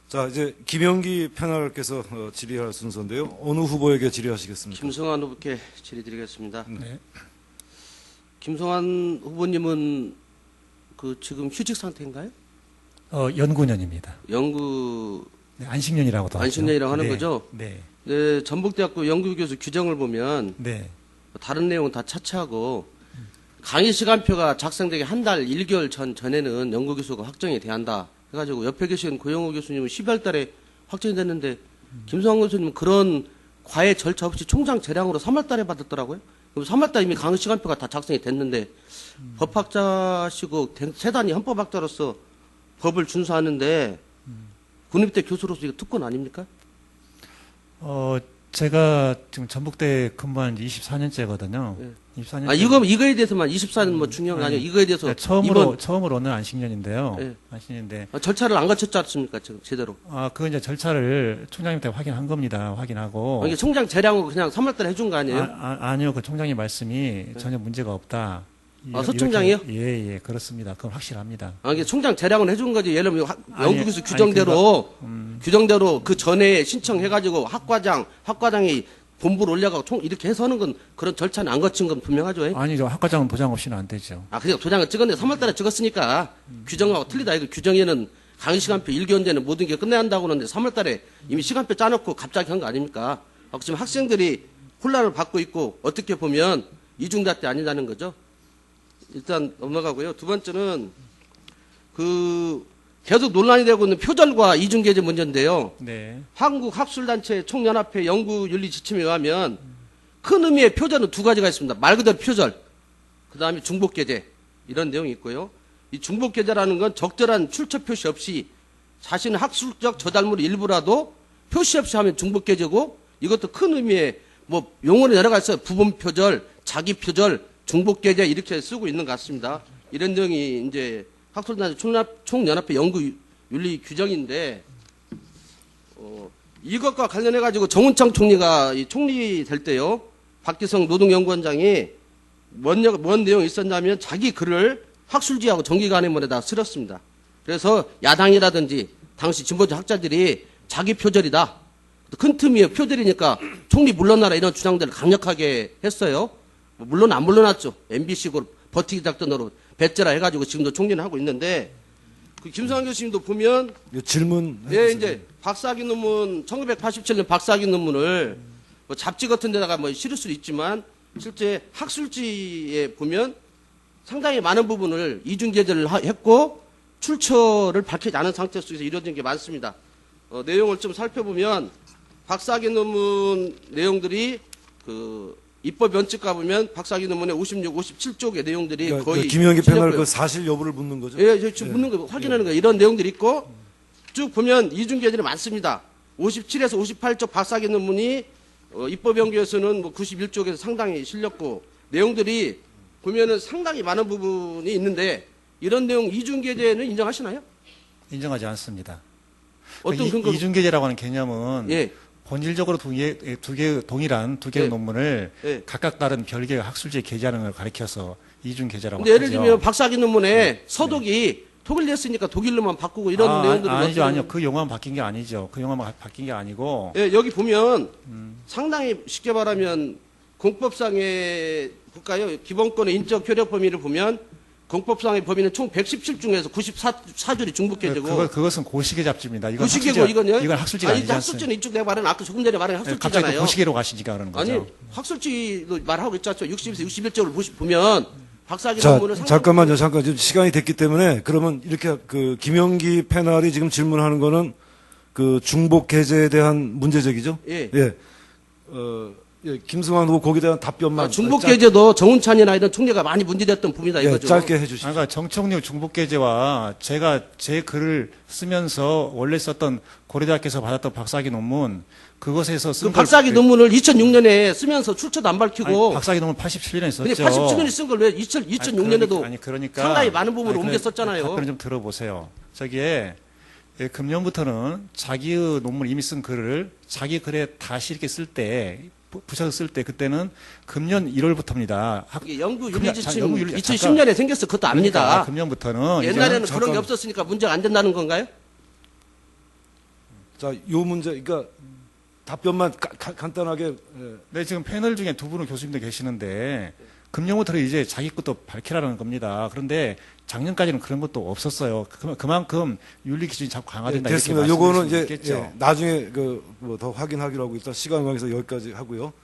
자, 이제 김영기 패널께서 질의할 순서인데요. 어느 후보에게 질의하시겠습니까? 김성환 후보께 질의드리겠습니다. 네. 김성환 후보님은 그 지금 휴직 상태인가요? 연구년입니다. 연구 네, 안식년이라고도 하죠. 안식년이라고 하는 네, 거죠? 네. 네, 전북대학교 연구교수 규정을 보면 네. 다른 내용은 다 차치하고 강의 시간표가 작성되기 한 달 1개월 전에는 연구교수가 확정이 돼야 한다 해가지고 옆에 계신 고영호 교수님은 12월 달에 확정이 됐는데 김성환 교수님은 그런 과외 절차 없이 총장 재량으로 3월 달에 받았더라고요. 그럼 3월 달 이미 강의 시간표가 다 작성이 됐는데 법학자시고 세단이 헌법학자로서 법을 준수하는데 국립대 교수로서 이거 특권 아닙니까? 제가 지금 전북대 근무한 지 24년째거든요. 네. 24년째. 아, 이거에 대해서만 24는 뭐 중요한 거 아니에요. 이거에 대해서 네, 처음으로 오는 안식년인데요. 네. 안식년인데. 절차를 안 거쳤지 않습니까? 지금 제대로. 그건 이제 절차를 총장님한테 확인한 겁니다. 확인하고. 이게 총장 재량으로 그냥 3월 달에 해준 거 아니에요? 아니요. 그 총장님 말씀이 전혀 문제가 없다. 서 총장이요? 예, 그렇습니다. 그건 확실합니다. 이게 총장 재량을 해준 거지. 예를 들면 연구교수 아니, 규정대로 규정대로 그 전에 신청해가지고 학과장이 본부를 올려가고 이렇게 해서 하는 건 그런 절차는 안 거친 건 분명하죠. 아니죠. 학과장은 도장 없이는 안 되죠. 그러니까 도장을 찍었는데 3월 달에 찍었으니까 규정하고 틀리다. 이거 규정에는 강의 시간표 1개월 전에 모든 게 끝내야 한다고 하는데 3월 달에 이미 시간표 짜놓고 갑자기 한 거 아닙니까? 지금 학생들이 혼란을 받고 있고 어떻게 보면 이중잣대 아니라는 거죠. 일단 넘어가고요. 두 번째는 계속 논란이 되고 있는 표절과 이중계제 문제인데요. 네. 한국학술단체 총연합회 연구윤리 지침에 의하면 큰 의미의 표절은 두 가지가 있습니다. 말 그대로 표절, 그 다음에 중복계제 이런 내용이 있고요. 이 중복계제라는 건 적절한 출처 표시 없이 자신의 학술적 저작물의 일부라도 표시 없이 하면 중복계제고 이것도 큰 의미의 뭐 용어는 여러 가지 있어요. 부분표절, 자기표절, 중복계제 이렇게 쓰고 있는 것 같습니다. 이런 내용이 이제 학술단체 총연합회 연구윤리 규정인데 이것과 관련해가지고 정운창 총리가 총리 될 때요. 박기성 노동연구원장이 뭔 내용이 있었냐면 자기 글을 학술지하고 정기간의문에다 실었습니다. 그래서 야당이라든지 당시 진보적 학자들이 자기 표절이다. 큰 틈이에요. 표절이니까 총리 물러나라 이런 주장들을 강력하게 했어요. 물론 안 물러났죠. MBC고 버티기 작전으로 배째라 해가지고 지금도 총리는 하고 있는데 그 김성환 교수님도 보면 질문. 예, 이제 박사학위 논문 1987년 박사학위 논문을 뭐 잡지 같은 데다가 뭐 실을 수도 있지만 실제 학술지에 보면 상당히 많은 부분을 이중계제를 했고 출처를 밝히지 않은 상태 속에서 이루어진 게 많습니다. 내용을 좀 살펴보면 박사학위 논문 내용들이 입법 원칙 가보면 박사학위 논문의 56, 57쪽의 내용들이 그러니까 거의 김영기 패널 실렸고요. 사실 여부를 묻는 거죠? 예, 지금 묻는 거 확인하는 거예요. 이런 내용들이 있고 쭉 보면 이중계제들이 많습니다. 57에서 58쪽 박사학위 논문이 입법연구에서는 뭐 91쪽에서 상당히 실렸고 내용들이 보면은 상당히 많은 부분이 있는데 이런 내용 이중계제는 인정하시나요? 인정하지 않습니다. 어떤 근거? 이중계제라고 하는 개념은 예. 본질적으로 동일한 두 개의 예. 논문을 예. 각각 다른 별개의 학술지에 계제하는 걸 가리켜서 이중계제라고 근데 하죠. 예를 들면 박사학위 논문에 서독이 독일로 했으니까 독일로만 바꾸고 이런 내용들을 아니죠. 그 용어만 바뀐 게 아니죠. 그 용어만 바뀐 게 아니고. 예, 여기 보면 상당히 쉽게 말하면 공법상의 볼까요? 기본권의 인적 효력 범위를 보면 공법상의 범위는 총 117 중에서 94줄이 중복계제고 그것은 고시계 잡지입니다. 이건 고시계고 이건요? 이건 학술지가 아니지 않습니까? 학술지는 이쪽 내가 말한 아까 조금 전에 말한 학술지잖아요. 갑자기 고시계로 가시니까 그러는 거죠. 아니 학술지도 말하고 있지 않죠. 60에서 61쪽을 보면 박사학위 자, 논문을 잠깐만요. 지금 시간이 됐기 때문에 그러면 이렇게 김영기 패널이 지금 질문하는 거는 중복 계제에 대한 문제적이죠? 예. 예. 김승환 후보 거기에 대한 답변만 중복계제도 정운찬이나 이런 총리가 많이 문제됐던 부분이다 이거죠. 짧게 해주시죠. 그러니까 정청래 중복계제와 제가 제 글을 쓰면서 원래 썼던 고려대학교에서 받았던 박사학위 논문 그것에서 쓴 박사학위 논문을 2006년에 쓰면서 출처도 안 밝히고 박사학위 논문 87년에 썼죠. 근데 87년에 쓴 걸 왜 2006년에도 그러니까 상당히 많은 부분을 옮겨 썼잖아요. 답변을 좀 들어보세요. 저기에 금년부터는 자기의 논문 이미 쓴 글을 자기 글에 다시 이렇게 쓸 때 붙여서 쓸 때 그때는 금년 1월부터입니다. 이게 연구윤리지침 연구 2010년에 생겼어. 그것도 압니다. 금년부터는 옛날에는 그런 게 없었으니까 문제가 안 된다는 건가요? 자, 요 문제, 그러니까 답변만 간단하게. 예. 네, 지금 패널 중에 두 분은 교수님도 계시는데 금년부터 이제 자기 것도 밝히라는 겁니다. 그런데 작년까지는 그런 것도 없었어요. 그만큼 윤리 기준이 자꾸 강화된다. 됐습니다. 이렇게 요거는 말씀드릴 수 이제 있겠죠. 예, 나중에 그 뭐 더 확인하기로 하고 일단 시간 관계에서 여기까지 하고요.